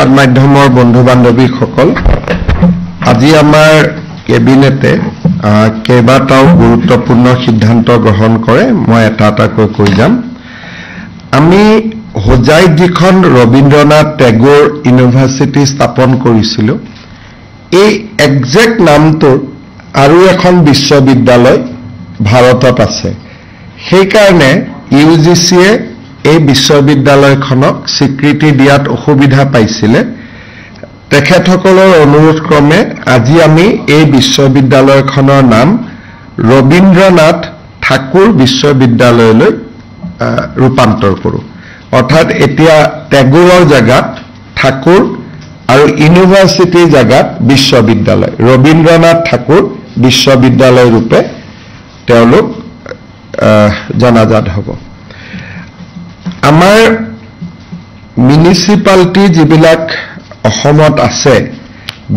সংবাদ মাধ্যমৰ বন্ধু বান্ধৱীসকল, আজি আমাৰ কেবিনেটে কেইবাটাও গুৰুত্বপূৰ্ণ সিদ্ধান্ত গ্ৰহণ কৰে। মই এটা এটাকৈ কৈ যাম। আমি হোজাইত যিখন ৰবীন্দ্ৰনাথ টেগোৰ ইউনিভাৰ্চিটি স্থাপন কৰিছিলোঁ, এই একজেক্ট নামটোৰ আৰু এখন বিশ্ববিদ্যালয় ভাৰতত আছে। সেইকাৰণে ইউজিচিয়ে এই বিশ্ববিদ্যালয়খনক স্বীকৃতি দিয়াত অসুবিধা পাইছিলে। তেখেতসকলৰ অনুৰোধ ক্ৰমে আজি আমি এই বিশ্ববিদ্যালয়খনৰ নাম ৰবীন্দ্ৰনাথ ঠাকুৰ বিশ্ববিদ্যালয়লৈ ৰূপান্তৰ কৰোঁ। অৰ্থাৎ এতিয়া টেগোৰৰ জাগাত ঠাকুৰ আৰু ইউনিভাৰ্চিটিৰ জাগাত বিশ্ববিদ্যালয়, ৰবীন্দ্ৰনাথ ঠাকুৰ বিশ্ববিদ্যালয় ৰূপে তেওঁলোক জনাজাত হ'ব। আমাৰ মিউনিচিপালিটি যিবিলাক অসমত আছে,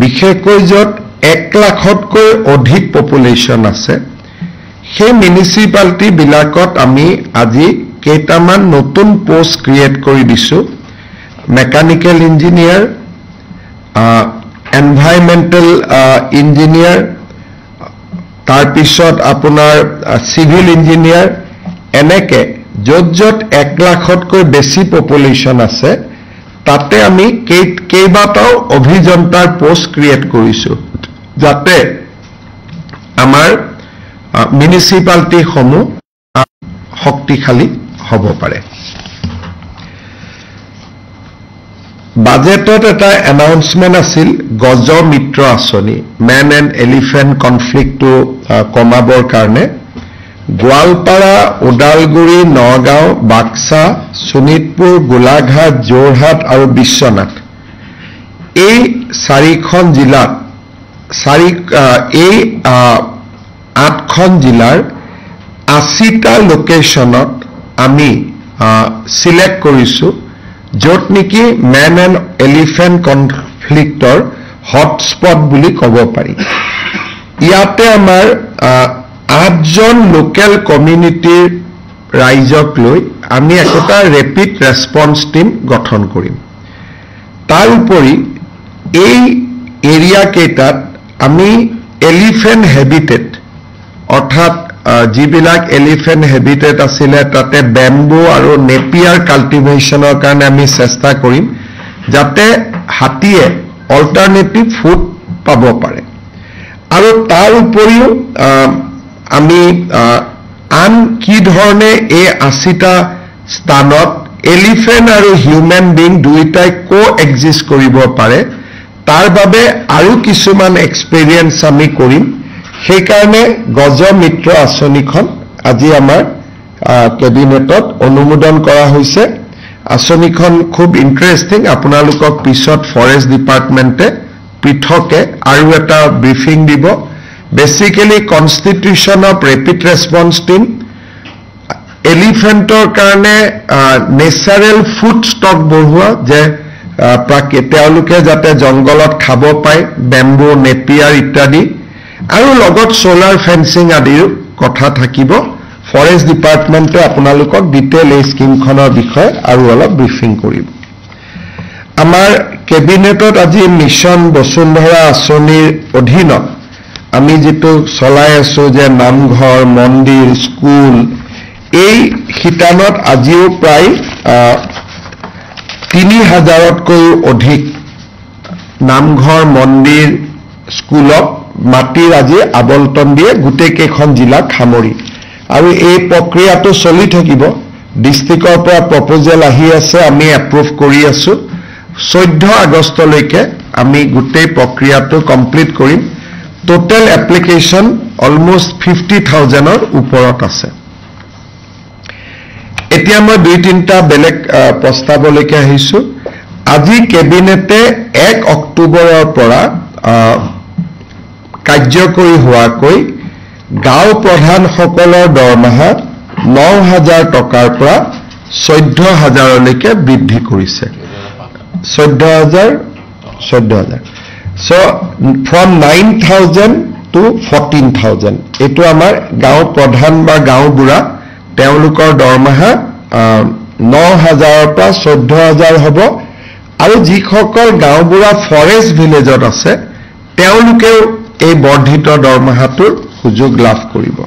বিশেষকৈ য'ত 1 লাখতকৈ অধিক পপুলেশ্যন আছে, সেই মিউনিচিপালিটিবিলাকত আমি আজি কেইটামান নতুন পোষ্ট ক্ৰিয়েট কৰি দিছোঁ। মেকানিকেল ইঞ্জিনিয়াৰ, এনভাইৰমেণ্টেল ইঞ্জিনিয়াৰ, তাৰপিছত আপোনাৰ চিভিল ইঞ্জিনিয়াৰ, এনেকৈ য'ত য'ত 1 লাখতকৈ বেছি পপুলেশ্যন আছে তাতে আমি কেইবাটাও অভিযন্তাৰ পোষ্ট ক্ৰিয়েট কৰিছোঁ, যাতে আমাৰ মিউনিচিপালিটিসমূহ শক্তিশালী হ'ব পাৰে। বাজেটত এটা এনাউন্সমেণ্ট আছিল গজ মিত্ৰ আঁচনি, মেন এণ্ড এলিফেণ্ট কনফ্লিক্টটো কমাবৰ কাৰণে। গোৱালপাৰা, ওদালগুৰি, নগাঁও, বাক্সা, শোণিতপুৰ, গোলাঘাট, যোৰহাট আৰু বিশ্বনাথ, এই 4খন জিলাত এই 8খন জিলাৰ 80টা লোকেশ্যনত আমি চিলেক্ট কৰিছোঁ, য'ত নেকি মেন এণ্ড এলিফেণ্ট কনফ্লিক্টৰ হটস্পট বুলি ক'ব পাৰি। ইয়াতে আমাৰ 8জন লোকেল কমিউনিটিৰ ৰাইজক লৈ আমি একোটা ৰেপিড ৰেছপন্স টিম গঠন কৰিম। তাৰ উপৰি এই এৰিয়া কেইটাত আমি এলিফেণ্ট হেবিটেট, অৰ্থাৎ যিবিলাক এলিফেণ্ট হেবিটেট আছিলে তাতে বেম্বু আৰু নেপিয়াৰ কাল্টিভেশ্যনৰ কাৰণে আমি চেষ্টা কৰিম, যাতে হাতীয়ে অল্টাৰনেটিভ ফুড পাব পাৰে। আৰু তাৰ উপৰিও আমি আন কি ধৰণে এই 80টা স্থানত এলিফেণ্ট আৰু হিউমেন বিং দুয়োটাই কো-এক্সিষ্ট কৰিব পাৰে, তাৰ বাবে আৰু কিছুমান এক্সপেৰিয়েঞ্চ আমি কৰিম। সেইকাৰণে গজ মিত্ৰ আঁচনিখন আজি আমাৰ কেবিনেটত অনুমোদন কৰা হৈছে। আঁচনিখন খুব ইণ্টাৰেষ্টিং। আপোনালোকক পিছত ফৰেষ্ট ডিপাৰ্টমেণ্টে পৃথকে আৰু এটা ব্ৰিফিং দিব। Basically constitution of rapid response team, এলিফেণ্টৰ কাৰণে নেচাৰেল ফুড ষ্টক বঢ়োৱা, যে তেওঁলোকে যাতে জংঘলত খাব পায়, বেম্বু, নেপিয়াৰ ইত্যাদি, আৰু লগত ছ'লাৰ ফেন্সিং আদিৰ কথা থাকিব। ফৰেষ্ট ডিপাৰ্টমেণ্টে আপোনালোকক ডিটেইল এই স্কিমখনৰ বিষয়ে আৰু অলপ ব্ৰিফিং কৰিব। আমাৰ কেবিনেটত আজি মিছন বসুন্ধৰা আঁচনিৰ অধীনত আমি যিটো চলাই আছোঁ, যে নামঘৰ, মন্দিৰ, স্কুল, এই শিতানত আজিও প্ৰায় 3000তকৈও অধিক নামঘৰ, মন্দিৰ, স্কুলক মাটিৰ আজি আবণ্টন দিয়ে, গোটেইকেইখন জিলাক সামৰি। আৰু এই প্ৰক্ৰিয়াটো চলি থাকিব। ডিষ্ট্ৰিক্টৰ পৰা প্ৰপ'জেল আহি আছে, আমি এপ্ৰুভ কৰি আছোঁ। 14 আগষ্টলৈকে আমি গোটেই প্ৰক্ৰিয়াটো কমপ্লিট কৰিম। টোটেল এপ্লিকেশ্যন অলমষ্ট 50,000ৰ ওপৰত আছে। এতিয়া মই 2-3টা বেলেগ প্ৰস্তাৱলৈকে আহিছোঁ। আজি কেবিনেটে 1 অক্টোবৰৰ পৰা কাৰ্যকৰী হোৱাকৈ গাঁও প্ৰধানসকলৰ দৰমহা 9,000 টকাৰ পৰা 14,000লৈকে বৃদ্ধি কৰিছে। 14,000 So from 9,000 to 14,000 এইটো আমাৰ গাঁও প্ৰধান বা গাঁও বুঢ়া তেওঁলোকৰ দৰমহা 9,000 পৰা 14,000 হ'ব। আৰু যিসকল গাঁওবুঢ়া ফৰেষ্ট ভিলেজত আছে তেওঁলোকেও এই বৰ্ধিত দৰমহাটোৰ সুযোগ লাভ কৰিব।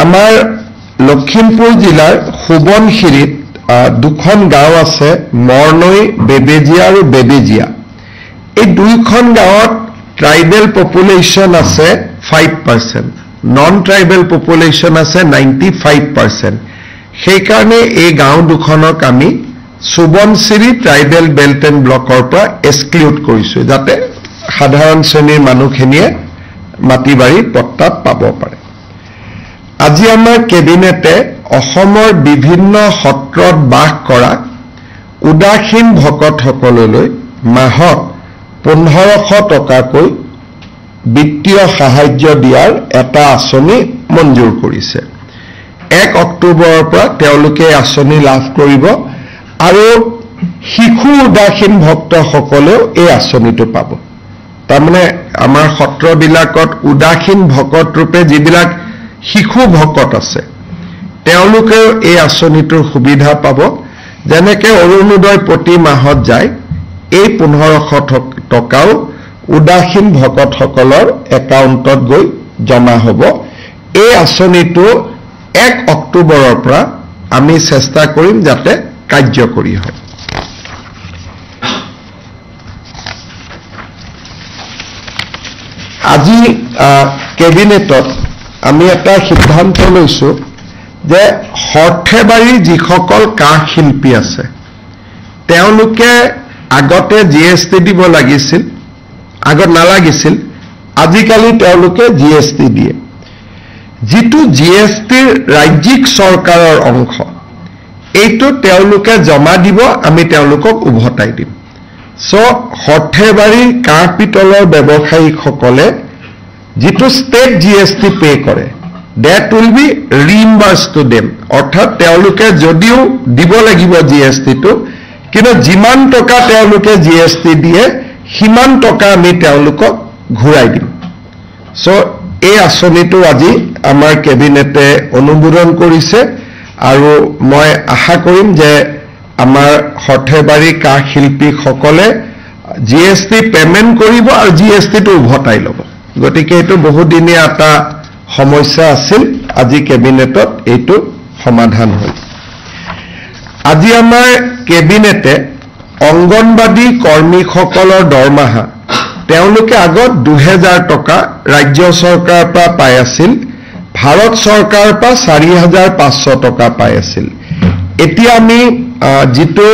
আমাৰ লখিমপুৰ জিলাৰ সোৱণশিৰিত দুখন গাঁও আছে, মৰনৈ, বেবেজিয়া আৰু বেবেজিয়া। এই দুইখন গাঁৱত ট্ৰাইবেল পপুলেশ্যন আছে 5%, নন ট্ৰাইবেল পপুলেশ্যন আছে 95%। সেইকাৰণে এই গাঁও দুখনক আমি সোৱণশিৰি ট্ৰাইবেল বেল্ট এণ্ড ব্লকৰ পৰা এক্সক্লুড কৰিছোঁ, যাতে সাধাৰণ শ্ৰেণীৰ মানুহখিনিয়ে মাটি বাৰী পট্টাত পাব পাৰে। আজি আমাৰ কেবিনেটে অসমৰ বিভিন্ন সত্ৰত বাস কৰা উদাসীন ভকতসকললৈ মাহত 1500 টকাকৈ বিত্তীয় সাহায্য দিয়াৰ এটা আঁচনি মঞ্জুৰ কৰিছে। 1 অক্টোবৰৰ পৰা তেওঁলোকে আঁচনি লাভ কৰিব আৰু শিশু উদাসীন ভক্তসকলেও এই আঁচনিটো পাব। তাৰমানে আমাৰ সত্ৰবিলাকত উদাসীন ভকত ৰূপে যিবিলাক শিশু ভকত আছে তেওঁলোকেও এই আঁচনিটোৰ সুবিধা পাব। যেনেকৈ অৰুণোদয় প্ৰতি মাহত যায়, এই 1500 টকাও উদাসীন ভকতসকলৰ একাউণ্টত গৈ জমা হ'ব। এই আঁচনিটো 1 অক্টোবৰৰ পৰা আমি চেষ্টা কৰিম যাতে কাৰ্যকৰী হয়। আজি কেবিনেটত আমি এটা সিদ্ধান্ত লৈছোঁ যে সৰ্থেবাৰীৰ যিসকল কাঁহ শিল্পী আছে তেওঁলোকে আগতে GST দিব লাগিছিল, আগত নালাগিছিল, আজিকালি তেওঁলোকে GST দিয়ে। যিটো GSTৰ ৰাজ্যিক চৰকাৰৰ অংশ, এইটো তেওঁলোকে জমা দিব, আমি তেওঁলোকক উভতাই দিম। সৰ্থেবাৰীৰ কাঁহ পিতলৰ ব্যৱসায়ীসকলে যিটো ষ্টেট GST পে কৰে, that will be reimbursed to them, অৰ্থাৎ তেওঁলোকে যদিও দিব লাগিব GSTটো, কিন্তু যিমান টকা তেওঁলোকে GST দিয়ে সিমান টকা আমি তেওঁলোকক ঘূৰাই দিম। এই আঁচনিটো আজি আমাৰ কেবিনেটে অনুমোদন কৰিছে আৰু মই আশা কৰিম যে আমাৰ সৰ্থেবাৰী কাঁহ শিল্পীসকলে GST পেমেণ্ট কৰিব আৰু GSTটো উভতাই ল'ব। গতিকে এইটো বহুদিনীয়া এটা সমস্যা আছিল, আজি কেবিনেটত এইটো সমাধান হ'ল। আজি আমাৰ কেবিনেটে অংগনবাদী কৰ্মীসকলৰ দৰমহা, তেওঁলোকে আগত 2000 টকা ৰাজ্য চৰকাৰৰ পৰা পাই আছিল, ভাৰত চৰকাৰৰ পৰা 4500 টকা পাই আছিল। এতিয়া আমি যিটো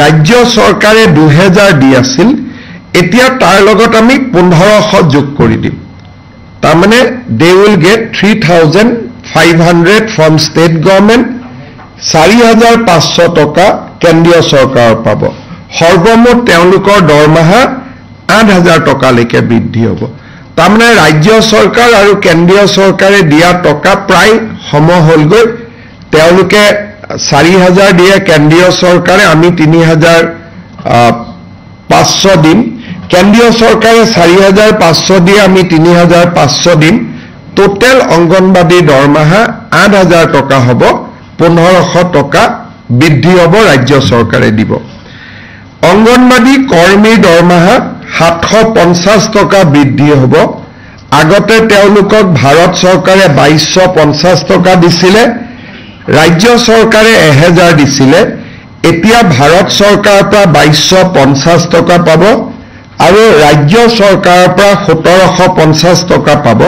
ৰাজ্য চৰকাৰে 2000 দি আছিল, এতিয়া তাৰ লগত আমি 1500 যোগ কৰি দিম। তাৰমানে they will get 3500 from state government, 4500 টকা কেন্দ্ৰীয় চৰকাৰৰ পাব। সৰ্বমুঠ তেওঁলোকৰ দৰমহা 8000 টকালৈকে বৃদ্ধি হ'ব। তাৰমানে ৰাজ্য চৰকাৰ আৰু কেন্দ্ৰীয় চৰকাৰে দিয়া টকা প্ৰায় সম হ'লগৈ। তেওঁলোকে 4000 দিয়ে কেন্দ্ৰীয় চৰকাৰে, আমি 3500 দিম। কেন্দ্ৰীয় চৰকাৰে 4500 দিয়ে, আমি 3500 দিম। টোটেল অংগনবাদী দৰমহা 8000 টকা হ'ব, 1500 টকা বৃদ্ধি হ'ব, ৰাজ্য চৰকাৰে দিব। অংগনবাদী কৰ্মীৰ দৰমহা 750 টকা বৃদ্ধি হ'ব। আগতে তেওঁলোকক ভাৰত চৰকাৰে 2250 টকা দিছিলে, ৰাজ্য চৰকাৰে 1000 দিছিলে। এতিয়া ভাৰত চৰকাৰৰ পৰা 2250 টকা পাব আৰু ৰাজ্য চৰকাৰৰ পৰা 1750 টকা পাব,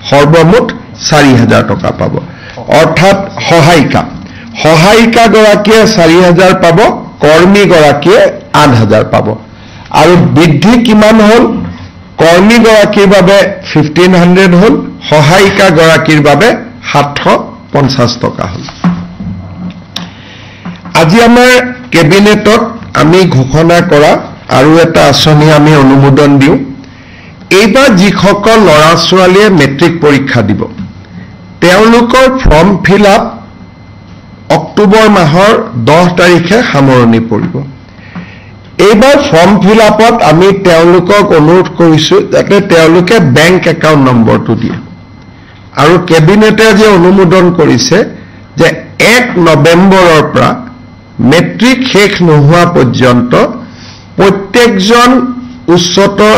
সৰ্বমুঠ 4000 টকা পাব। অৰ্থাৎ সহায়িকাগৰাকীয়ে 4000 পাব, কৰ্মীগৰাকীয়ে 8000 পাব। আৰু বৃদ্ধি কিমান হ'ল? কৰ্মীগৰাকীৰ বাবে 1500 হ'ল, সহায়িকাগৰাকীৰ বাবে 750 টকা হ'ল। আজি আমাৰ কেবিনেটত আমি ঘোষণা কৰা আৰু এটা আঁচনি আমি অনুমোদন দিওঁ। এইবাৰ যিসকল ল'ৰা ছোৱালীয়ে মেট্ৰিক পৰীক্ষা দিব, তেওঁলোকৰ ফৰ্ম ফিল আপ অক্টোবৰ মাহৰ 10 তাৰিখে সামৰণি পৰিব। এইবাৰ ফৰ্ম ফিল আপত আমি তেওঁলোকক অনুৰোধ কৰিছোঁ যাতে তেওঁলোকে বেংক একাউণ্ট নম্বৰটো দিয়ে। আৰু কেবিনেটে যে অনুমোদন কৰিছে যে 1 নৱেম্বৰৰ পৰা মেট্ৰিক শেষ নোহোৱা পৰ্যন্ত প্ৰত্যেকজন উচ্চতৰ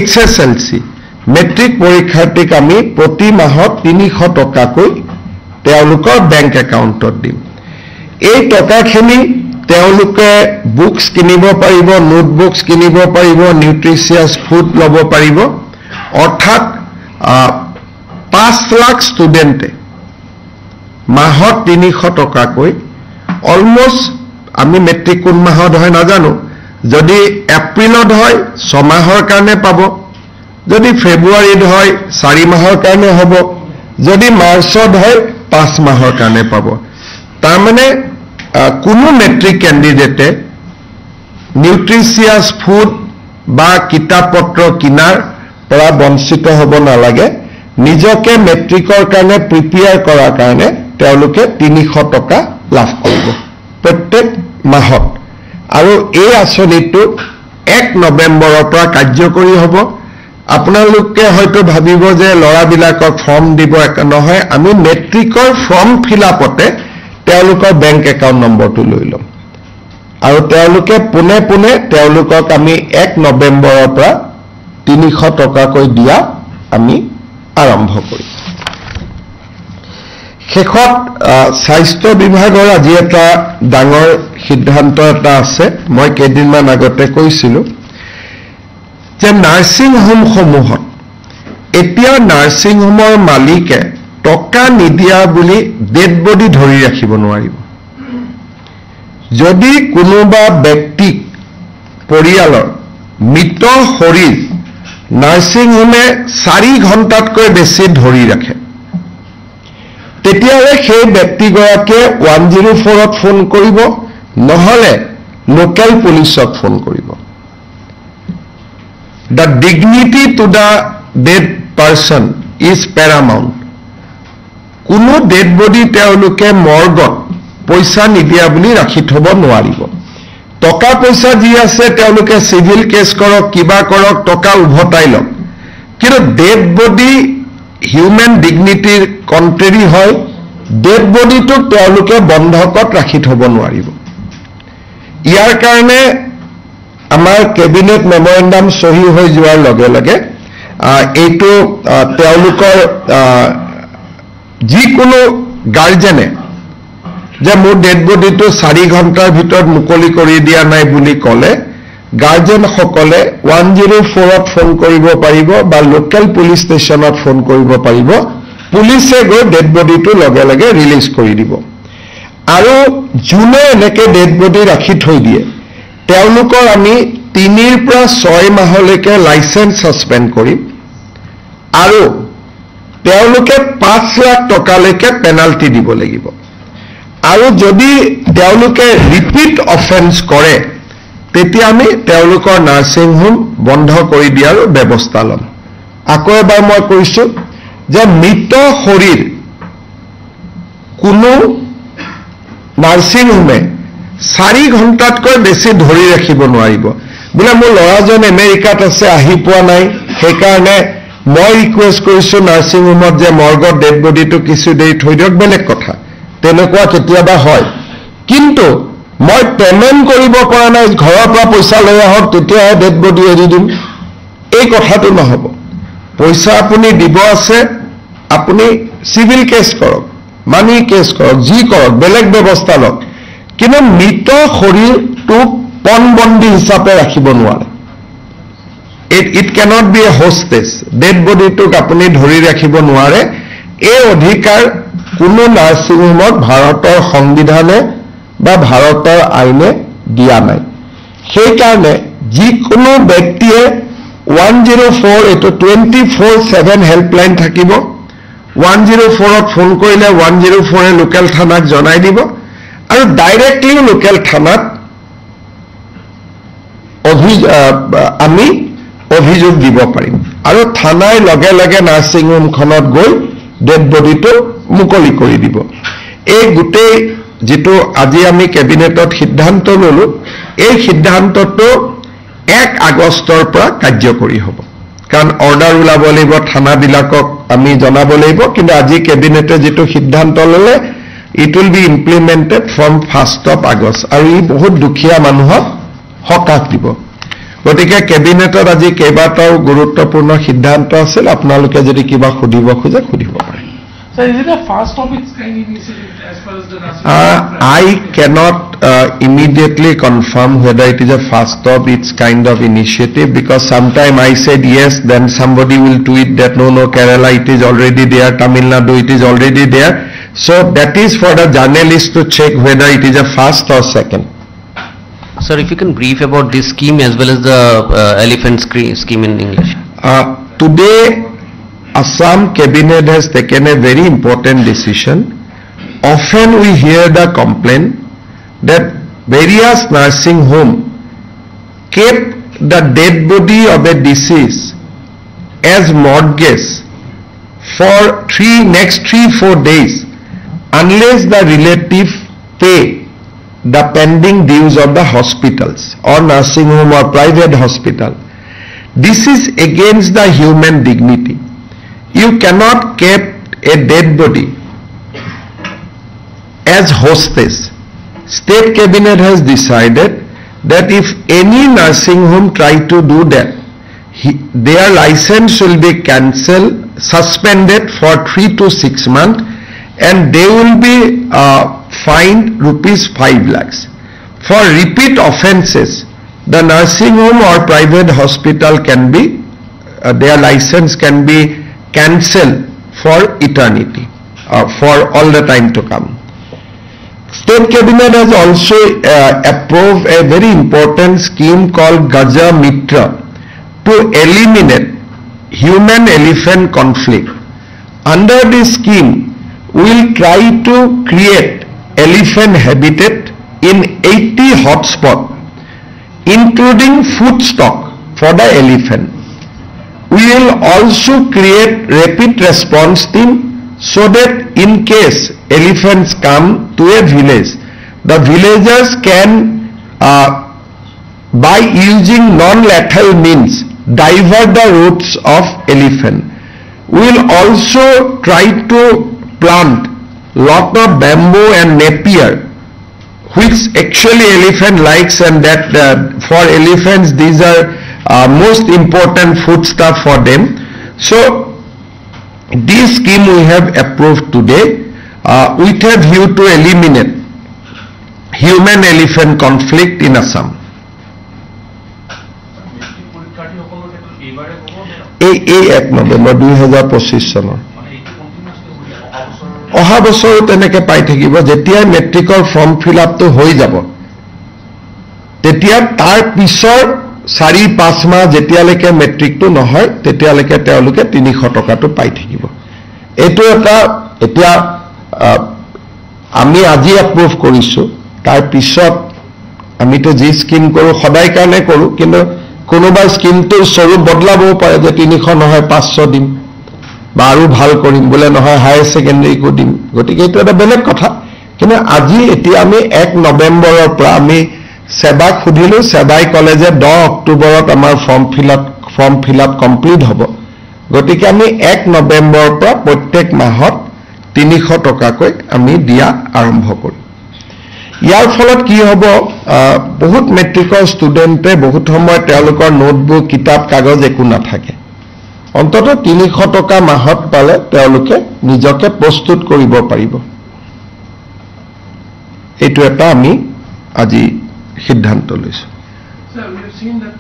HSLC মেট্ৰিক পৰীক্ষাৰ্থীক আমি প্ৰতি মাহত 300 টকাকৈ তেওঁলোকৰ বেংক একাউণ্টত দিম এই টকাখিনি তেওঁলোকে বুকস কিনিব পাৰিব নোটবুকস কিনিব পাৰিব নিউট্ৰিচিয়াছ ফুড ল'ব পাৰিব অৰ্থাৎ 5 লাখ ষ্টুডেণ্টে মাহত 300 টকাকৈ অলমোষ্ট আমি মেট্ৰিক কোন মাহত হয় নাজানো যদি এপ্ৰিলত হয় 6 মাহৰ কাৰণে পাব যদি ফেব্ৰুৱাৰীত হয় 4 মাহৰ কাৰণে হ'ব যদি মাৰ্চত হয় 5 মাহৰ কাৰণে পাব তাৰ মানে কোনো মেট্ৰিক ক্যান্ডিডেটে নিউট্ৰিচিয়াছ ফুড বা কিতাপ পত্ৰ কিনাৰ পৰা বঞ্চিত হ'ব নালাগে নিজকে মেট্ৰিকৰ কাৰণে প্ৰিপেয়াৰ কৰাৰ কাৰণে তেওঁলোকে 300 টকা লাভ কৰিব প্ৰত্যেক মাহত আৰু এই আঁচনিটো 1 নৱেম্বৰৰ পৰা কাৰ্যকৰী হ'ব আপোনালোকে হয়তো ভাবিব যে লৰাবিলাকক ফৰ্ম দিব নহয় আমি মেট্ৰিকৰ ফৰ্ম ফিলআপতে তেওঁলোকৰ বেংক একাউণ্ট নম্বৰটো লৈ লম আৰু তেওঁলোকে পুনে তেওঁলোকক আমি 1 নৱেম্বৰৰ পৰা 300 টকাকৈ দিয়া আমি আৰম্ভ কৰিম শেষত স্বাস্থ্য বিভাগৰ আজি এটা ডাঙৰ সিদ্ধান্ত এটা আছে মই কেইদিনমান আগতে কৈছিলো যে নাৰ্ছিং হোম সমূহত এতিয়া নাৰ্ছিং হোমৰ মালিকে টকা নিদিয়া বুলি ডেড বডি ধৰি ৰাখিব নোৱাৰিব যদি কোনোবা ব্যক্তিক পৰিয়ালৰ মৃত শৰীৰ নাৰ্ছিং হোমে 4 ঘণ্টাতকৈ বেছি ধৰি ৰাখে তেতিয়ালে সেই ব্যক্তিগৰাকীয়ে 104ত ফোন কৰিব নহলে লোকেল পুলিচক ফোন কৰিব The dignity to the dead person is paramount. কোনো ডেড বডি তেওঁলোকে মৰ্গত পইচা নিদিয়া বুলি ৰাখি থব নোৱাৰিব টকা পইচা যি আছে তেওঁলোকে সিভিল কেছ কৰক কিবা কৰক টকা উভতাই লওক কিন্তু ডেড বডি হিউম্যান ডিগনিটিৰ কন্ট্ৰেৰী হয় ডেড বডিটো তেওঁলোকে বন্ধকত ৰাখি থব নোৱাৰিব ইয়াৰ কাৰণে আমাৰ কেবিনেট মেমৰেন্ডাম সহি হৈ যোৱাৰ লগে লগে এইটো তেওঁলোকৰ যিকোনো গাৰ্জেনে যে মোৰ ডেড বডিটো 4 ঘণ্টাৰ ভিতৰত মুকলি কৰি দিয়া নাই বুলি ক'লে গাৰ্জেন সকলে 104ত ফোন কৰিব পাৰিব বা লোকেল পুলিচ ষ্টেচনত ফোন কৰিব পাৰিব পুলিচে গৈ ডেড বডিটো লগে লগে ৰিলিজ কৰি দিব আৰু জুনে এনেকে ডেড বডি ৰাখি থৈ দিয়ে তেওঁলোকৰ আমি 3 পৰা 6 মাহলৈকে লাইসেন্স সাসপেন্ড কৰিম আৰু তেওঁলোকে 5 লাখ টকালৈকে পেনাল্টি দিব লাগিব আৰু যদি তেওঁলোকে ৰিপিট অফেন্স কৰে তেতিয়া আমি তেওঁলোকৰ নাৰ্ছিং হোম বন্ধ কৰি দিয়াৰ ব্যৱস্থা ল'ম আকৌ এবাৰ মই কৈছো যে মৃত শৰীৰ কোনো নাৰ্ছিং হোমে 4 ঘণ্টাতকৈ বেছি ধৰি ৰাখিব নোৱাৰিব বোলে মোৰ লৰাজন আমেৰিকাত আছে আহি পোৱা নাই সেইকাৰণে মই ৰিকুৱেষ্ট কৰিছো নাৰ্ছিং হোমত যে মৰ্গত ডেড বডিটো কিছু দেৰি থৈ দিয়ক বেলেগ কথা তেনেকুৱা কেতিয়াবা হয় কিন্তু মই পেমেন্ট কৰিব পৰা নাই ঘৰৰ পৰা পইচা লৈ আহক তেতিয়া ডেড বডি এৰি দিম এই কথাটো নহব পইচা আপুনি দিব আছে আপুনি সিভিল কেছ কৰক মানি কেছ কৰক যি কৰক বেলেগ ব্যৱস্থা লওক কিন্তু মৃত শৰীৰটোক পণবন্দী হিচাপে ৰাখিব নোৱাৰে it cannot be a hostage dead body টোক আপুনি ধৰি ৰাখিব নোৱাৰে এই অধিকাৰ কোনো নাৰ্ছিং হোমত ভাৰতৰ সংবিধানে বা ভাৰতৰ আইনে দিয়া নাই সেই কাৰণে যিকোনো ব্যক্তিয়ে 104 এটো 24/7 হেল্পলাইন থাকিব 104ত ফোন কৰিলে 104 এ লোকেল থানাক জনাই দিব আৰু ডাইৰেক্টলি লোকেল থানাত আমি অভিযোগ দিব পাৰিম আৰু থানাই লগে লগে নাৰ্ছিং হোমখনত গৈ ডেড বডিটো মুকলি কৰি দিব এই গুটেই যেটো আজি আমি কেবিনেটত সিদ্ধান্ত ললো এই সিদ্ধান্তটো 1 আগষ্টৰ পৰা কাৰ্যকৰী হ'ব কাৰণ অৰ্ডাৰ ওলাব লাগিব থানাবিলাকক আমি জনাব লাগিব কিন্তু আজি কেবিনেটে যেটো সিদ্ধান্ত ললে it will be implemented from 1st of August. আৰু ই বহুত দুখীয়া মানুহক সকাহ দিব। গতিকে কেবিনেটত আজি কেইবাটাও গুৰুত্বপূৰ্ণ সিদ্ধান্ত আছিল, আপোনালোকে যদি কিবা সুধিব খোজে সুধিব পাৰে। So is it a first of its kind initiative as far as the I cannot immediately confirm whether it is a first of its kind of initiative, because sometime I said yes, then somebody will tweet that no, Kerala, it is already there, Tamil Nadu, it is already there. So that is for the journalist to check whether it is a first or second. Sir, if you can brief about this scheme as well as the elephant scheme in English. Today, Assam Cabinet has taken a very important decision. Often we hear the complaint that various nursing homes kept the dead body of a deceased as mortgage for next 3-4 days unless the relative pay the pending dues of the hospitals or nursing home or private hospital. This is against the human dignity. You cannot keep a dead body as hostage. State Cabinet has decided that if any nursing home try to do that, their license will be cancelled, suspended for 3 to 6 months, and they will be fined ₹5 lakhs. For repeat offences, the nursing home or private hospital can be, their license can be cancelled for eternity, for all the time to come. State Cabinet has also approved a very important scheme called Gaja Mitra to eliminate human-elephant conflict. Under this scheme, we will try to create elephant habitat in 80 hotspots, including food stock for the elephant. We will also create rapid response team so that in case elephants come to a village, the villagers can, by using non-lethal means, divert the routes of elephant. We will also try to plant lot of bamboo and napier, which actually elephant likes, and that for elephants these are most important foodstuff for them. So this scheme we have approved today with a view to eliminate human-elephant conflict in Assam. এই 1 নৱেম্বৰ 2025 চনৰ অহা বছৰো তেনেকে পাই থাকিব। যেতিয়া মেট্ৰিকৰ form fill আপটো হৈ যাব, তেতিয়া তাৰ পিছৰ 4-5 মাহ যেতিয়ালৈকে মেট্ৰিকটো নহয় তেতিয়ালৈকে তেওঁলোকে 300 টকাটো পাই থাকিব। এইটো এটা এতিয়া আমি আজি এপ্ৰুভ কৰিছো, তাৰ পিছত আমিতো যি স্কিম কৰোঁ সদায় কাৰণে কৰোঁ, কিন্তু কোনোবা স্কিমটোৰ স্বৰূপ বদলাবও পাৰে যে 300 নহয় 500 দিম, বা আৰু ভাল কৰিম বোলে নহয় হায়াৰ ছেকেণ্ডেৰীকো দিম। গতিকে এইটো এটা বেলেগ কথা। কিন্তু আজি এতিয়া আমি 1 নৱেম্বৰৰ পৰা আমি সেবাক সুধিলো, সেবাই ক'লে যে 10 অক্টোবৰত আমাৰ ফৰ্ম ফিল আপ কমপ্লিট হ'ব। গতিকে আমি 1 নৱেম্বৰৰ পৰা প্ৰত্যেক মাহত 300 টকাকৈ আমি দিয়া আৰম্ভ কৰিম। ইয়াৰ ফলত কি হ'ব, বহুত মেট্ৰিকৰ ষ্টুডেণ্টে বহুত সময় তেওঁলোকৰ নোটবুক কিতাপ কাগজ একো নাথাকে, অন্ততঃ 300 টকা মাহত পালে তেওঁলোকে নিজকে প্ৰস্তুত কৰিব পাৰিব। এইটো এটা আমি আজি সিদ্ধান্ত লৈছো। Sir, we have seen that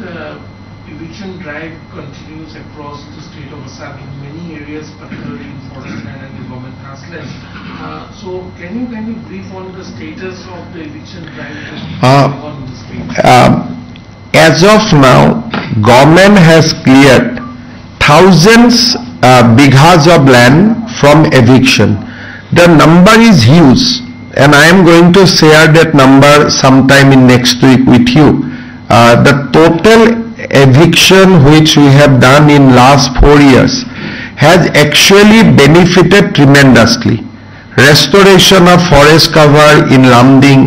eviction drive continues across the state of Assam in many areas, particularly in forest land and in government grasslands. So, can you kindly brief on the status of the eviction drive going on in the state? As of now, government has cleared thousands bighas of land from eviction. The number is huge, and I am going to share that number sometime in next week with you. The total eviction which we have done in last 4 years has actually benefited tremendously. Restoration of forest cover in Lamding,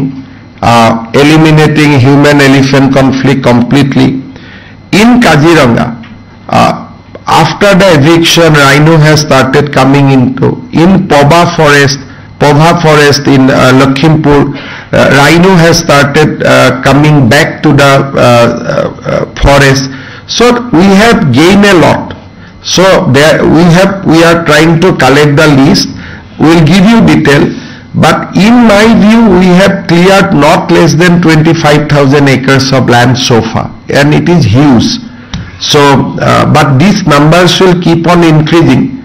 eliminating human-elephant conflict completely. In Kaziranga, after the eviction, rhino has started coming into. In Poba forest, Pova forest in Lakhimpur. Rhino has started coming back to the forest. So we have gained a lot. So there we are trying to collect the list. We'll give you detail. But in my view, we have cleared not less than 25,000 acres of land so far, and it is huge. So, but these numbers will keep on increasing,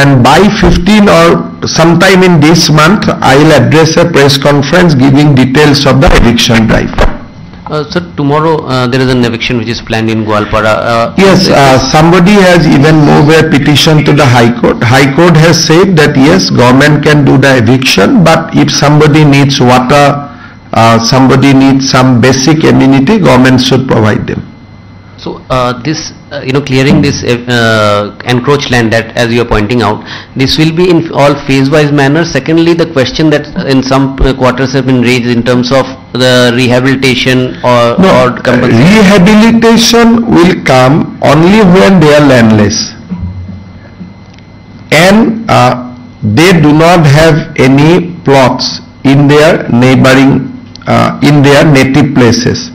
and by 15 or sometime in this month, I will address a press conference giving details of the eviction drive. Sir, tomorrow there is an eviction which is planned in Gwalpara. Yes, somebody has even moved a petition to the High Court. High Court has said that yes, government can do the eviction, but if somebody needs water, somebody needs some basic amenity, government should provide them. So this, clearing this encroached land, that as you are pointing out, this will be in all phase-wise manner. Secondly, the question that in some quarters have been raised in terms of the rehabilitation or compensation. Rehabilitation will come only when they are landless and they do not have any plots in their neighboring, in their native places.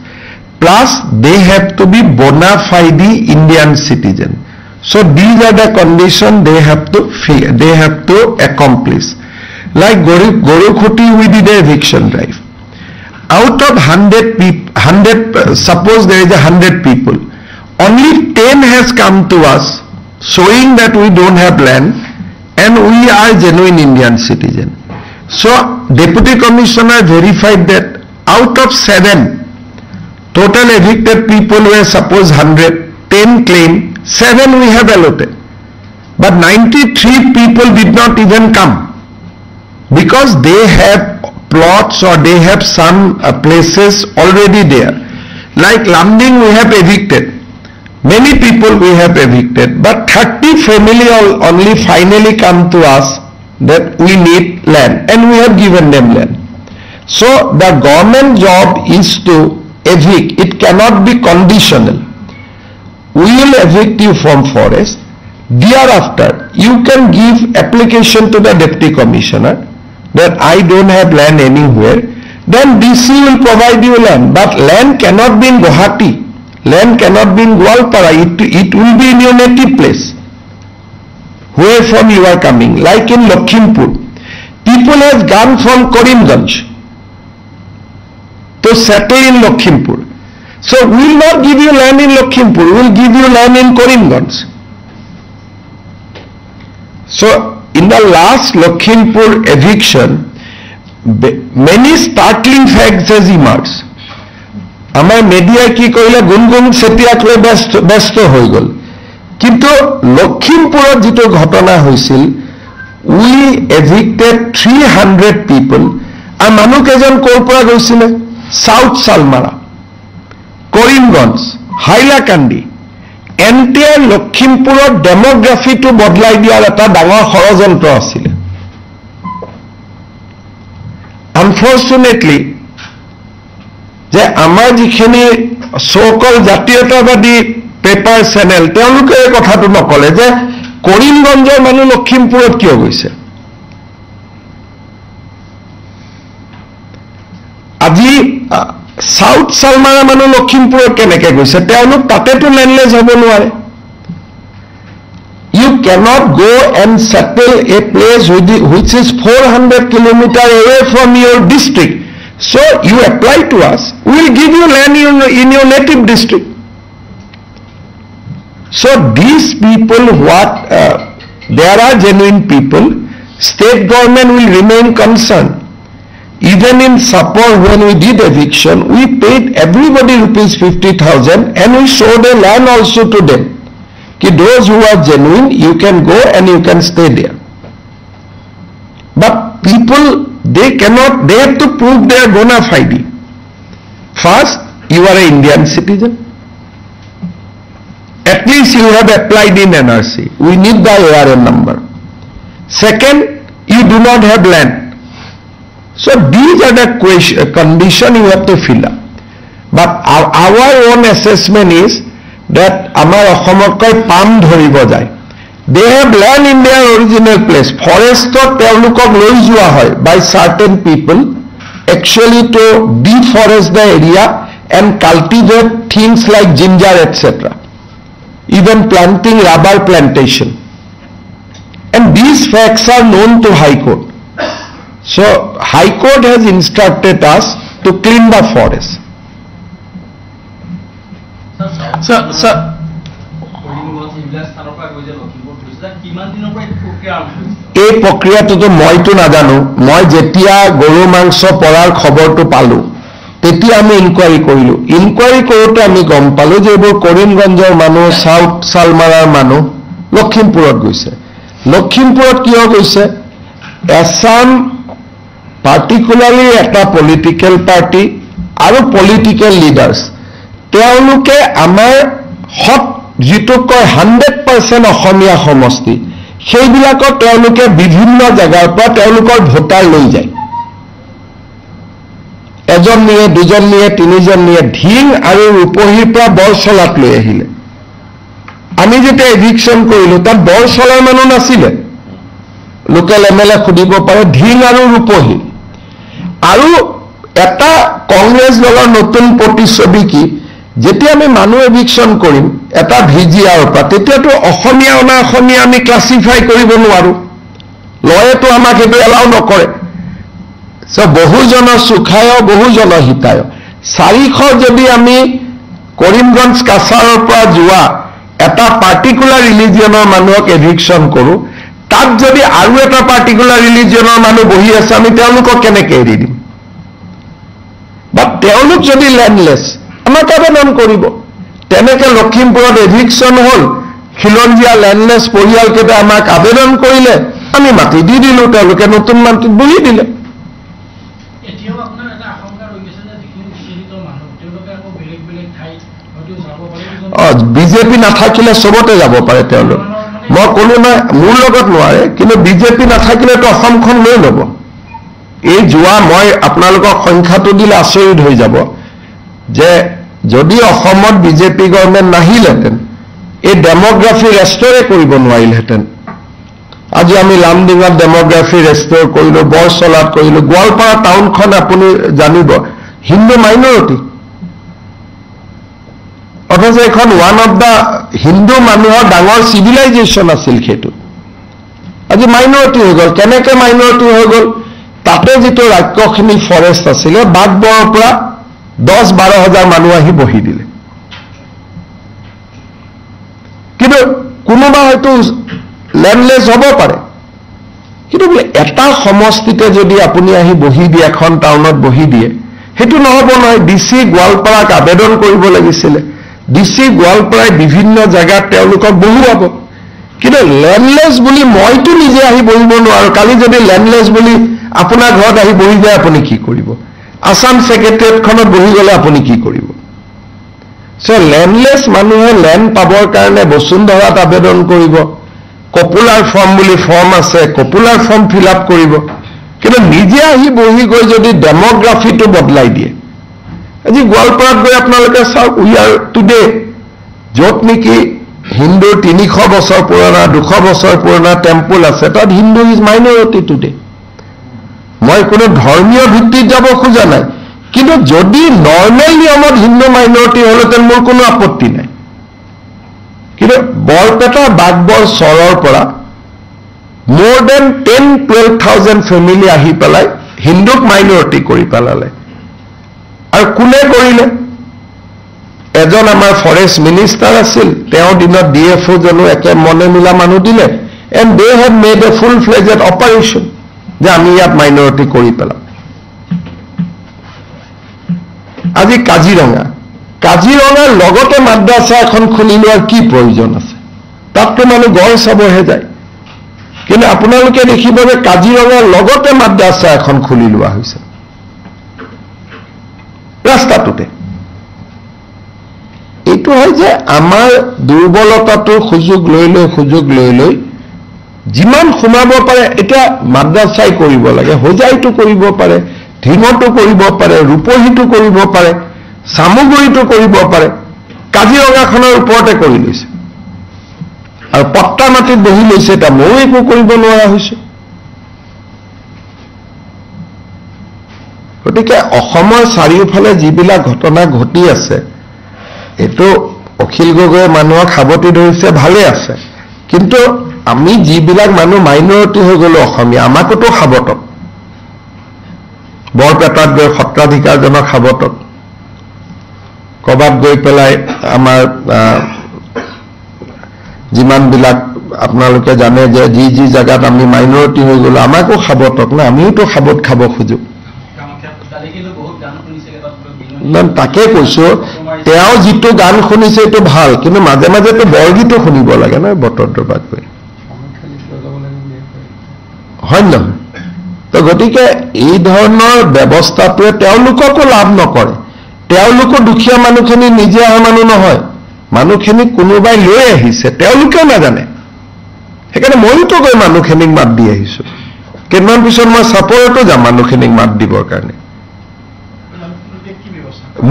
Plus, they have to be bona fide Indian citizen. So these are the conditions they have to accomplish. Like Gorukhoti, we did a eviction drive. Out of 100 people, suppose there is 100 people, only 10 has come to us showing that we don't have land and we are genuine Indian citizen. So Deputy Commissioner verified that out of 7 total evicted people were suppose 100, 10 claim, 7 we have allotted. But 93 people did not even come because they have plots or they have some places already there. Like Lamding we have evicted. Many people we have evicted, but 30 family only finally come to us that we need land and we have given them land. So the government job is to evict. It cannot be conditional. We will evict you from forest. Thereafter, you can give application to the Deputy Commissioner that I don't have land anywhere. Then DC will provide you land. But land cannot be in Guwahati. Land cannot be in Gwalpara. It will be in your native place, where from you are coming. Like in Lakhimpur, people have gone from Karimganj to settle in Lakhimpur. So we will not give you land in Lakhimpur, we will give you land in Karimganj. So in the last Lakhimpur eviction, many startling facts has emerged. Amar media ki koile gungun setiak le besto hoi gol. Kintu Lakhimpur jito ghatona hoisil, we evicted 300 people. Ar manu kejon kor pora goisile? South Salmara, Karimganj, Hailakandi, entire Lakhimpur demography to bodlai diar eta dangor ষড়যন্ত্ৰ asile. Unfortunately, যে আমাৰ যিখিনি so-called জাতীয়তাবাদী paper channel তেওঁলোকে এই কথাটো নকলে যে কৰিমগঞ্জৰ মানুহ লখিমপুৰত কিয় গৈছে। আজি সাউথ সালমাৰা মানুহ লখিমপুৰত কেনেকৈ গৈছে, তেওঁলোক তাতেতো লেণ্ডলেছ হ'ব নোৱাৰে। You cannot go and settle a place which is 400 kilometers away from your district. So you apply to us, we will give you land in your native district. So these people, there are genuine people, state government will remain concerned. Even in Sapor, when we did eviction, we paid everybody rupees 50,000 and we showed a land also to them. Those who are genuine, you can go and you can stay there. But people, they have to prove their bona fide. First, you are an Indian citizen. At least you have applied in NRC. We need the ARN number. Second, you do not have land. So these are the condition you have to fill up. But our own assessment is that আমাৰ অসমতকৈ পাম ধৰিব যায় They have land in their original place. Forestত তেওঁলোকক লৈ যোৱা হয় by certain people actually to deforest the area and cultivate things like ginger, etc. Even planting rubber plantation. And these facts are known to High Court. So High Court has instructed us to clean the forest. Sir. এই প্ৰক্ৰিয়াটোতো মইতো নাজানো মই যেতিয়া গৰু মাংস পৰাৰ খবৰটো পালো তেতিয়া আমি ইনকুৱাৰী কৰিলো ইনকুৱাৰী কৰোঁতে আমি গম পালো যে এইবোৰ কৰিমগঞ্জৰ মানুহ সাউথ সালমাৰাৰ মানুহ লখিমপুৰত গৈছে লখিমপুৰত কিয় গৈছে এছাম পাৰ্টিকুলাৰলি এটা পলিটিকেল পাৰ্টি আৰু পলিটিকেল লিডাৰ্ছ তেওঁলোকে আমাৰ হক যিটো কয় 100% অসমীয়া সমষ্টি সেইবিলাকক তেওঁলোকে বিভিন্ন জায়গাৰ পৰা তেওঁলোকৰ ভোটাৰ লৈ যায় এজন নিয়ে দুজন নিয়ে তিনিজন নিয়ে ঢিং আৰু ৰূপহীৰ পৰা বৰচলাত লৈ আহিলে আমি যেতিয়া এভিকশ্যন কৰিলো তাত বৰচলাৰ মানুহ নাছিলে লোকেল এমএলএ খুদিব পাৰে ঢিং আৰু ৰূপহী আৰু এটা কংগ্ৰেছ দলৰ নতুন প্ৰতিচ্ছবি কি যেতিয়া আমি মানুহ এভিকশ্যন কৰিম এটা ভিজিআৰৰ পৰা তেতিয়াতো অসমীয়া অনা অসমীয়া আমি ক্লাসিফাই কৰিব নোৱাৰো লয়েতো আমাক সেইটো এলাও নকৰে সো বহুজন সুখায় বহুজন হিতায় 400 যদি আমি কৰিমগঞ্জ কাছাৰৰ পৰা যোৱা এটা পাৰ্টিকুলাৰ ৰিলিজিয়নৰ মানুহক এভিকশ্যন কৰো তাত যদি আৰু এটা পাৰ্টিকুলাৰ ৰিলিজিয়নৰ মানুহ বহি আছে আমি তেওঁলোকক কেনেকৈ এৰি দিম বা তেওঁলোক যদি ল্যান্ডলেছ আমাক আবেদন কৰিব তেনেকে লখিমপুৰত এভিকশ্যন হল খিলঞ্জীয়া ল্যান্ডলেছ পৰিয়ালকেইটা আমাক আবেদন কৰিলে আমি মাটি দি দিলো তেওঁলোকে নতুন মাটিত বহি দিলে এতিয়াও আপোনাৰ এটা আশংকা হৈ গৈছে যে যিখিনি বিচলিত মানুহ তেওঁলোকে আকৌ বেলেগ বেলেগ ঠাইত হয়তো যাব পাৰে বিজেপি নাথাকিলে সবতে যাব পাৰে তেওঁলোক মই ক'লো না মোৰ লগত নোৱাৰে কিন্তু বিজেপি নাথাকিলেতো অসমখন লৈ ল'ব এই যোৱা মই আপোনালোকক সংখ্যাটো দিলে আচৰিত হৈ যাব যে যদি অসমত বিজেপি গভৰ্ণমেণ্ট নাহিলেহেঁতেন এই ডেমোগ্ৰাফি ৰেষ্টৰে কৰিব নোৱাৰিলেহেঁতেন আজি আমি লামডিঙত ডেমোগ্ৰাফি ৰেষ্টৰ কৰিলো বৰচলাত কৰিলো গোৱালপাৰা টাউনখন আপুনি জানিব হিন্দু মাইনৰিটি অথচ এখন ওৱান অফ দা হিন্দু মানুহৰ ডাঙৰ চিভিলাইজেশ্যন আছিল সেইটো আজি মাইনৰিটি হৈ গ'ল কেনেকে মাইনৰিটি হৈ গ'ল তাতে যিটো ৰাজ্যখিনি ফৰেষ্ট আছিলে বাগবৰৰ পৰা 10-12 হাজাৰ মানুহ আহি বহি দিলে কিন্তু কোনোবা হয়তো ল্যান্ডলেছ হ'ব পাৰে কিন্তু এটা সমষ্টিতে যদি আপুনি আহি বহি দিয়ে এখন টাউনত বহি দিয়ে সেইটো নহ'ব নহয় ডিসি গোৱালপাৰাক আবেদন কৰিব লাগিছিলে ডিসি গোৱালপাৰাই বিভিন্ন জায়গাত তেওঁলোকক বহুৱাব কিন্তু ল্যান্ডলেছ বুলি মইতো নিজে আহি বহিব নোৱাৰো কালি যদি ল্যান্ডলেছ বুলি আপোনাৰ ঘৰত আহি বহি যায় আপুনি কি কৰিব আসাম সেক্ৰেটাৰিয়েটখনত বহি গ'লে আপুনি কি কৰিব সো ল্যান্ডলেছ মানুহে ল্যান্ড পাবৰ কাৰণে বসুন্ধৰাত আবেদন কৰিব কপুলাৰ ফৰ্ম বুলি ফৰ্ম আছে কপুলাৰ ফৰ্ম ফিল আপ কৰিব কিন্তু নিজে আহি বহি গৈ যদি ডেমোগ্ৰাফিটো বদলাই দিয়ে আজি গোৱালপাৰাত গৈ আপোনালোকে চাওক উই আৰ টুডে য'ত নেকি হিন্দুৰ 300 বছৰ পুৰণা 200 বছৰ পুৰণা টেম্পল আছে তাত হিন্দু ইজ মাইনৰিটি টুডে মই কোনো ধৰ্মীয় ভিত্তিত যাব খোজা নাই কিন্তু যদি নৰ্মেল নিয়মত হিন্দু মাইনৰিটি হলতেন মোৰ কোনো আপত্তি নাই কিন্তু বৰপেটা বাগবৰ চৰৰ পৰা more than 10-12,000 ফেমিলি আহি পেলাই হিন্দুক মাইনৰিটি কৰি পেলালে আৰু কোনে কৰিলে এজন আমাৰ ফৰেষ্ট মিনিষ্টাৰ আছিল তেওঁৰ দিনত ডিএফও জনো একে মনে মিলা মানুহ দিলে and they have made a full-fledged operation যে আমি ইয়াত মাইনৰিটি কৰি পেলাম আজি কাজিৰঙাৰ লগতে মাদ্ৰাছা এখন খুলি লোৱাৰ কি প্ৰয়োজন আছে তাততো মানুহ গড় চাবহে যায় কিন্তু আপোনালোকে দেখিব যে কাজিৰঙাৰ লগতে মাদ্ৰাছা এখন খুলি লোৱা হৈছে ৰাস্তাটোতে এইটো হয় যে আমাৰ দুৰ্বলতাটোৰ সুযোগ লৈ লৈ যিমান সোমাব পাৰে এতিয়া মাদ্ৰাছাই কৰিব লাগে হোজাইটো কৰিব পাৰে ঢিঙটো কৰিব পাৰে ৰূপহীটো কৰিব পাৰে চামুগুৰিটো কৰিব পাৰে কাজিৰঙাখনৰ ওপৰতে কৰি লৈছে আৰু পট্টা মাটিত বহি লৈছে এটা ময়ো একো কৰিব নোৱাৰা হৈছো গতিকে অসমৰ চাৰিওফালে যিবিলাক ঘটনা ঘটি আছে এইটো অখিল গগৈয়ে মানুহক সাৱটি ধৰিছে ভালে আছে কিন্তু আমি যিবিলাক মানুহ মাইনৰিটি হৈ গ'লো অসমীয়া আমাকোতো সাৱটক বৰপেটাত গৈ সত্ৰাধিকাৰজনক সাৱটক ক'ৰবাত গৈ পেলাই আমাৰ যিমানবিলাক আপোনালোকে জানে যে যি জাগাত আমি মাইনৰিটি হৈ গ'লো আমাকো সাৱটক না আমিওতো সাৱট খাব খোজো তাকে কৈছো তেওঁ যিটো গান শুনিছে এইটো ভাল কিন্তু মাজে মাজেতো বৰগীতো শুনিব লাগে নহয় বতৰটোৰ পৰা গৈ হয় নহয় তো গতিকে এই ধৰণৰ ব্যৱস্থাটোৱে তেওঁলোককো লাভ নকৰে তেওঁলোকো দুখীয়া মানুহখিনি নিজে অহা মানুহ নহয় মানুহখিনি কোনোবাই লৈ আহিছে তেওঁলোকেও নাজানে সেইকাৰণে ময়োতো গৈ মানুহখিনিক মাত দি আহিছো কেইদিনমান পিছত মই চাপৰতো যাম মানুহখিনিক মাত দিবৰ কাৰণে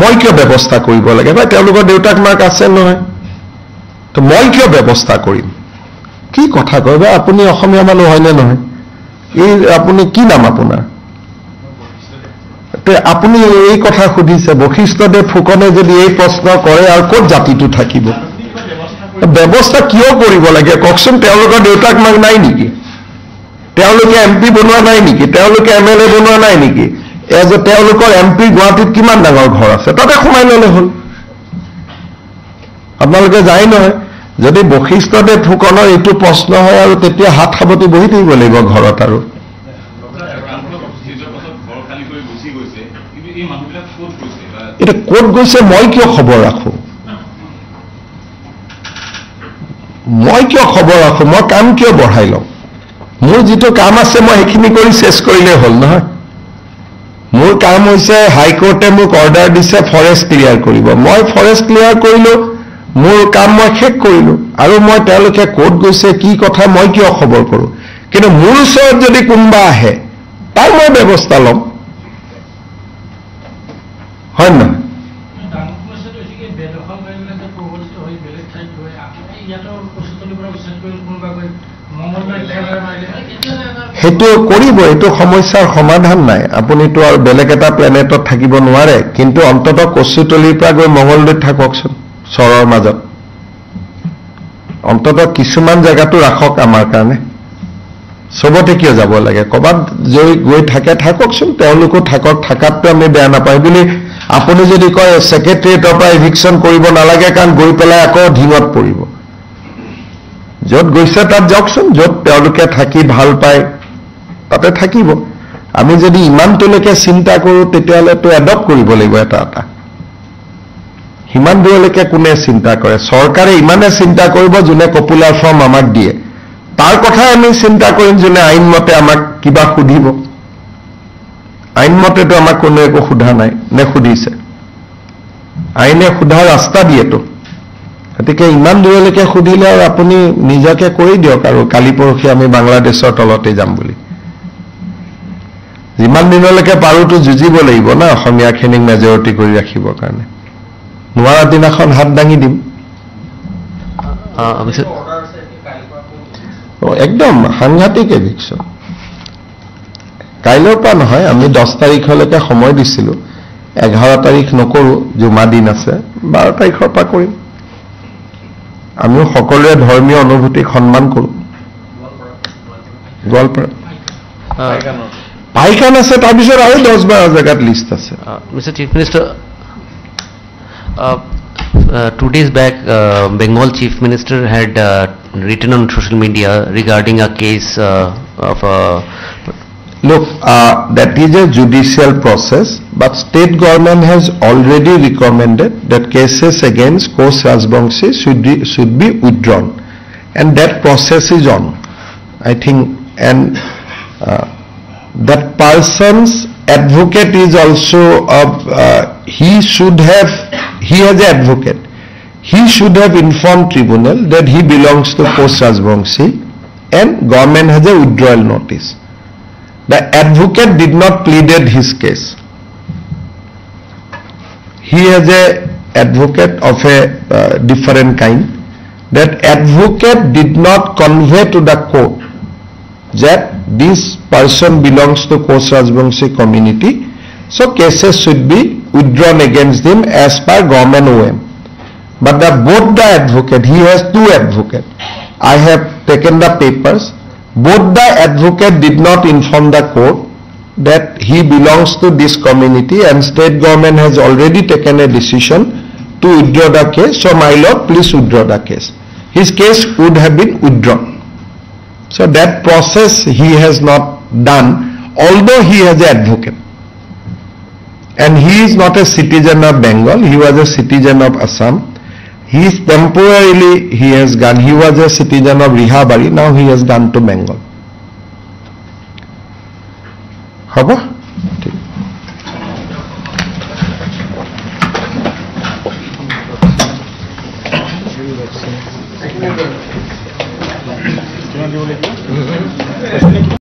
মই কিয় ব্যৱস্থা কৰিব লাগে ভাই তেওঁলোকৰ দেউতাক মাক আছে নহয় তো মই কিয় ব্যৱস্থা কৰিম কি কথা কয় বা আপুনি অসমীয়া মানুহ হয়নে নহয় এই আপুনি কি নাম আপোনাৰ আপুনি এই কথা সুধিছে বশিষ্ঠদেৱ ফুকনে যদি এই প্ৰশ্ন কৰে আৰু ক'ত জাতিটো থাকিব ব্যৱস্থা কিয় কৰিব লাগে কওকচোন তেওঁলোকৰ দেউতাক মাক নাই নেকি তেওঁলোকে MP বনোৱা নাই নেকি তেওঁলোকে MLA বনোৱা নাই নেকি যে তেওঁলোকৰ MP গুৱাহাটীত কিমান ডাঙৰ ঘৰ আছে তাতে সোমাই ল'লে হ'ল আপোনালোকে যায় নহয় যদি বশিষ্ঠদেৱ ফুকনৰ এইটো প্ৰশ্ন হয় আৰু তেতিয়া হাত সাৱটি বহি থাকিব লাগিব ঘৰত আৰু এটা ক'ত গৈছে মই কিয় খবৰ ৰাখো মই কাম কিয় বঢ়াই লওঁ মোৰ যিটো কাম আছে মই সেইখিনি কৰি চেছ কৰিলে হ'ল নহয় মোৰ কাম হৈছে হাইকোৰ্টে মোক অৰ্ডাৰ দিছে ফৰেষ্ট ক্লিয়াৰ কৰিব মই ফৰেষ্ট ক্লিয়াৰ কৰিলো মোৰ কাম মই শেষ কৰিলো আৰু মই তেওঁলোকে ক'ত গৈছে কি কথা মই কিয় খবৰ কৰো কিন্তু মোৰ ওচৰত যদি কোনোবা আহে তাৰ মই ব্যৱস্থা ল'ম হয় নহয় সেইটো কৰিব এইটো সমস্যাৰ সমাধান নাই আপুনিতো আৰু বেলেগ এটা প্লেনেটত থাকিব নোৱাৰে কিন্তু অন্ততঃ কচুতলিৰ পৰা গৈ মংগলদৈত থাককচোন চৰৰ মাজত অন্ততঃ কিছুমান জেগাটো ৰাখক আমাৰ কাৰণে সবতে কিয় যাব লাগে ক'ৰবাত গৈ থাককচোন তেওঁলোকো থাকাতটো আমি বেয়া নাপায় বুলি আপুনি যদি কয় ছেক্ৰেটাৰিয়েটৰ পৰা ইভিকশ্যন কৰিব নালাগে কাৰণ গৈ পেলাই আকৌ ঢিঙত পৰিব য'ত গৈছে তাত যাওকচোন য'ত তেওঁলোকে থাকি ভাল পায় তাতে থাকিব আমি যদি ইমানটোলৈকে চিন্তা কৰোঁ তেতিয়াহ'লেতো এডপ্ট কৰিব লাগিব এটা সিমান দূৰলৈকে কোনে চিন্তা কৰে চৰকাৰে ইমানে চিন্তা কৰিব যোনে পপুলাৰ ফৰ্ম আমাক দিয়ে তাৰ কথা আমি চিন্তা কৰিম যোনে আইনমতে আমাক কিবা সুধিব আইনমতেতো আমাক কোনো একো সোধা নাই নে সুধিছে আইনে সোধা ৰাস্তা দিয়েতো গতিকে ইমান দূৰলৈকে সুধিলে আৰু আপুনি নিজকে কৰি দিয়ক আৰু কালি পৰহি আমি বাংলাদেশৰ তলতে যাম বুলি যিমান দিনলৈকে পাৰোতো যুঁজিব লাগিব না অসমীয়াখিনিক মেজৰিটি কৰি ৰাখিবৰ কাৰণে নোৱাৰা দিনাখন হাত দাঙি দিম একদম সাংঘাতিক এভিকশ্যন কাইলৈৰ পৰা নহয় আমি 10 তাৰিখলৈকে সময় দিছিলোঁ 11 তাৰিখ নকৰোঁ জুমা দিন আছে 12 তাৰিখৰ পৰা কৰিম আমিও সকলোৱে ধৰ্মীয় অনুভূতিক সন্মান কৰোঁ গোৱালপাৰা পাইখান আছে তাৰপিছত আৰু 10-12 জেগাত লিষ্ট আছে Mr. Chief Minister, 2 days back Bengal Chief Minister had written on social media regarding a case of look that is a judicial process but state government has already recommended that cases against Kosh Rajbongshi should be withdrawn and that process is on I think and that person's advocate is also he has an advocate he should have informed tribunal that he belongs to Kosh Rajbongshi and government has a withdrawal notice. The advocate did not pleaded his case. He has a advocate of a different kind. that advocate did not convey to the court that this person belongs to Koch Rajbongshi community, so cases should be withdrawn against him as per government OM. But both the advocate, he has two advocates. I have taken the papers. Both the advocate did not inform the court that he belongs to this community, and state government has already taken a decision to withdraw the case. So my lord, please withdraw the case. His case would have been withdrawn. So that process he has not done, although he has an advocate. And he is not a citizen of Bengal, he was a citizen of Assam. He is temporarily, he was a citizen of Rihabari, now he has gone to Bengal. Haba?